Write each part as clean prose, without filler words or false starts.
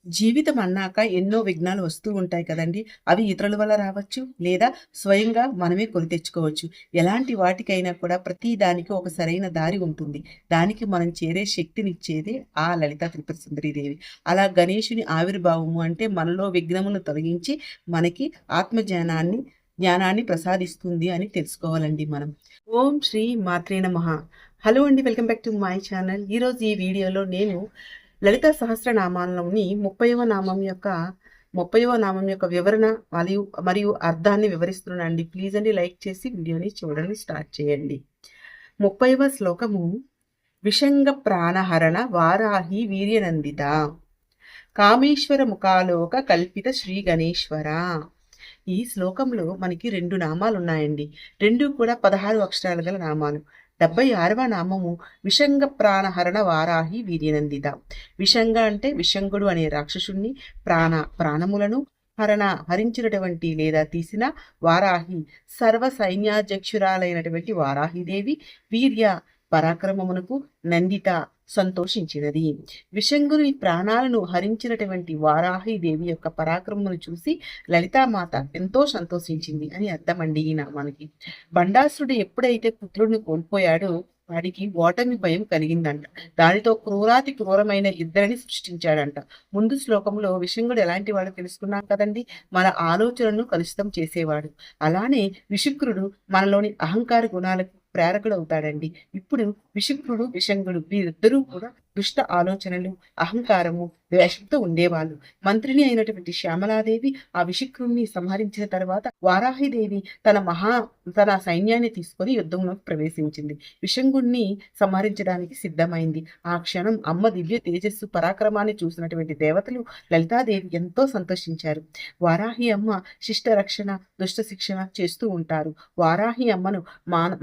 జీవితం అన్నాక ఎన్నో విఘ్నాలు వస్తూ ఉంటాయి కదండీ! అవి ఇతరుల వల్ల రావచ్చు, లేదా స్వయంగా మనమే కొని తెచ్చుకోవచ్చు. ఎలాంటి వాటికైనా కూడా ప్రతి దానికి ఒక సరైన దారి ఉంటుంది. దానికి మనం చేరే శక్తినిచ్చేదే ఆ లలితా త్రిపుర సుందరి దేవి. అలా గణేశుని ఆవిర్భావము అంటే మనలో విఘ్నములను తొలగించి మనకి జ్ఞానాన్ని ప్రసాదిస్తుంది అని తెలుసుకోవాలండి మనం. ఓం శ్రీ మాత్రే నమః. హలో అండి, welcome back to my channel. ఈరోజు ఈ వీడియోలో నేను లలితా సహస్రనామాల్లోని 30వ నామం యొక్క వివరణ మరియు అర్థాన్ని వివరిస్తున్నానండి. ప్లీజ్ అండి లైక్ చేసి వీడియోని చూడండి, స్టార్ట్ చేయండి. 30వ శ్లోకము: విషంగ ప్రాణహరణ వారాహి వీర్యనందిత కామేశ్వర ముఖాలోక కల్పిత శ్రీ గణేశ్వర. ఈ శ్లోకంలో మనకి 2 నామాలు ఉన్నాయండి. 2 కూడా 16 అక్షరాలు గల నామాలు. 76వ నామము విషంగ ప్రాణహరణ వారాహి వీర్యనందిత. విషంగ అంటే విషంగుడు అనే రాక్షసుణ్ణి, ప్రాణములను హరించినటువంటి లేదా తీసిన వారాహి సర్వ సైన్యాధ్యక్షురాలైనటువంటి వారాహిదేవి వీర్య పరాక్రమమునకు నందిత సంతోషించినది. విషంగుని ప్రాణాలను హరించినటువంటి వారాహిదేవి యొక్క పరాక్రమమును చూసి లలితామాత ఎంతో సంతోషించింది అని అర్థమండి ఈ నామానికి. బండాసురుడు ఎప్పుడైతే పుత్రుడిని కోల్పోయాడో వాడికి ఓటమి భయం కలిగిందంట. దానితో క్రూరాతి క్రూరమైన ఇద్దరిని సృష్టించాడంట. ముందు శ్లోకంలో విషంగుడు ఎలాంటి వాడు తెలుసుకున్నాం కదండి. మన ఆలోచనలను కలుషితం చేసేవాడు. అలానే విశుక్రుడు మనలోని అహంకార గుణాలకు ప్రేరకుడు అవుతాడండి. ఇప్పుడు విశుక్రుడు విషంగుడు వీరిద్దరూ కూడా దుష్ట ఆలోచనలు, అహంకారము, ద్వేషంతో ఉండేవాళ్ళు. మంత్రిని అయినటువంటి శ్యామలాదేవి ఆ విశుక్రుణ్ణి సంహరించిన తర్వాత వారాహిదేవి తన సైన్యాన్ని తీసుకొని యుద్ధంలోకి ప్రవేశించింది. విషంగుణ్ణి సంహరించడానికి సిద్ధమైంది. ఆ క్షణం అమ్మ దివ్య తేజస్సు పరాక్రమాన్ని చూసినటువంటి దేవతలు లలితాదేవి ఎంతో సంతోషించారు. వారాహి అమ్మ శిష్ట రక్షణ, దుష్ట శిక్షణ చేస్తూ ఉంటారు. వారాహి అమ్మను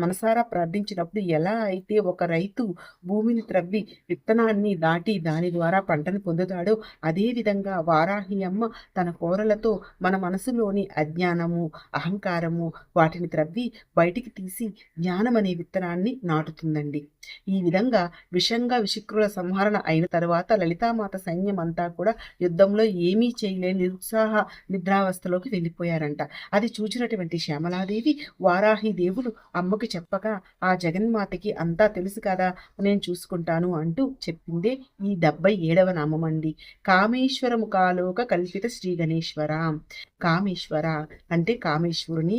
మనసారా ప్రార్థించినప్పుడు ఎలా అయితే ఒక రైతు భూమిని త్రవ్వి విత్తనాన్ని దాటి దాని ద్వారా పంటను పొందుతాడో అదే విధంగా వారాహి అమ్మ తన కోరలతో మన మనసులోని అజ్ఞానము, అహంకారము వాటిని త్రవ్వి బయటికి తీసి జ్ఞానం అనే విత్తనాన్ని నాటుతుందండి. ఈ విధంగా విశుక్రుల సంహరణ అయిన తర్వాత లలితామాత సైన్యం అంతా కూడా యుద్ధంలో ఏమీ చేయలేని నిద్రావస్థలోకి వెళ్ళిపోయారంట. అది చూచినటువంటి శ్యామలాదేవి వారాహి దేవుడు అమ్మకి చెప్పగా ఆ జగన్మాతకి అంతా తెలుసు కదా, నేను చూసుకుంటాను అంటూ చెప్పిందే ఈ 77వ నామం అండి. కామేశ్వర ముఖాలోక కల్పిత శ్రీ గణేశ్వర. కామేశ్వర అంటే కామేశ్వరుని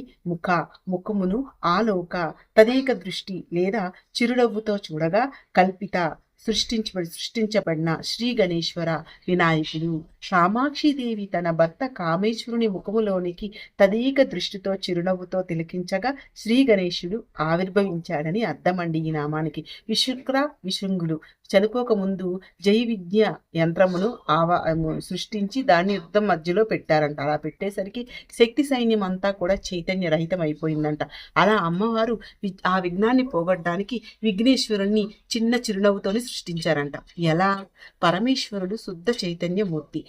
ముఖమును ఆలోక తదేక దృష్టి లేదా చిరునవ్వుతో చూడగా కల్పిత సృష్టించబడిన శ్రీ గణేశ్వర వినాయకుడు. కామాక్షిదేవి తన భర్త కామేశ్వరుని ముఖములోనికి తదేక దృష్టితో చిరునవ్వుతో తిలకించగా శ్రీ గణేశుడు ఆవిర్భవించాడని అర్థమండి ఈ నామానికి. విశృంగులు చనిపోకముందు జై విద్య యంత్రమును సృష్టించి దాన్ని యుద్ధం మధ్యలో పెట్టారంట. అలా పెట్టేసరికి శక్తి సైన్యం అంతా కూడా చైతన్య రహితం అయిపోయిందంట. అలా అమ్మవారు ఆ విఘ్నాన్ని పోగొట్టడానికి విఘ్నేశ్వరుణ్ణి చిన్న చిరునవ్వుతోని సృష్టించారంట. ఎలా? పరమేశ్వరుడు శుద్ధ చైతన్యమూర్తి,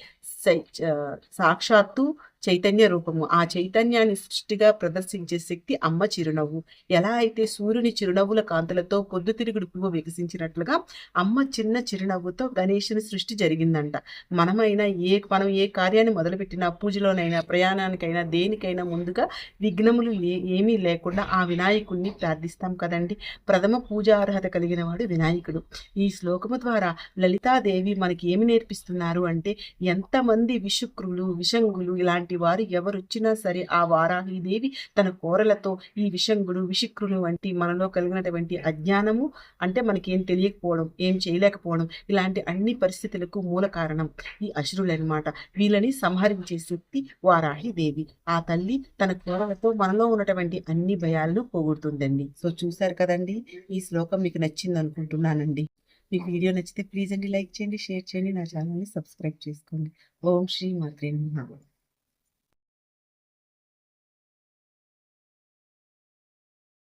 సాక్షాత్తు చైతన్య రూపము. ఆ చైతన్యాన్ని సృష్టిగా ప్రదర్శించే శక్తి అమ్మ చిరునవ్వు. ఎలా అయితే సూర్యుని చిరునవ్వుల కాంతులతో పొద్దుతిరుగుడు పువ్వు వికసించినట్లుగా అమ్మ చిన్న చిరునవ్వుతో గణేశుని సృష్టి జరిగిందంట. మనం ఏ కార్యాన్ని మొదలుపెట్టినా, పూజలోనైనా, ప్రయాణానికైనా, దేనికైనా ముందుగా విఘ్నములు ఏమీ లేకుండా ఆ వినాయకుడిని ప్రార్థిస్తాం కదండి. ప్రథమ పూజార్హత కలిగిన వాడు వినాయకుడు. ఈ శ్లోకము ద్వారా లలితాదేవి మనకి ఏమి నేర్పిస్తున్నారు అంటే, ఎంతమంది విశుక్రులు, విషంగులు ఇలాంటి వారు ఎవరొచ్చినా సరే ఆ వారాహిదేవి తన కోరలతో ఈ విషంగుడు, విశుక్రులు వంటి మనలో కలిగినటువంటి అజ్ఞానము అంటే మనకి ఏం తెలియకపోవడం, ఏం చేయలేకపోవడం, ఇలాంటి అన్ని పరిస్థితులకు మూల కారణం ఈ అసురులన్నమాట. వీళ్ళని సంహరించే శక్తి వారాహిదేవి. ఆ తల్లి తన కోరలతో మనలో ఉన్నటువంటి అన్ని భయాలను పోగొడుతుందండి. సో చూశారు కదండి, ఈ శ్లోకం మీకు నచ్చింది అనుకుంటున్నానండి. మీకు వీడియో నచ్చితే ప్లీజ్ అండి లైక్ చేయండి, షేర్ చేయండి, నా ఛానల్ని సబ్స్క్రైబ్ చేసుకోండి. ఓం శ్రీ మాత్రే నమః.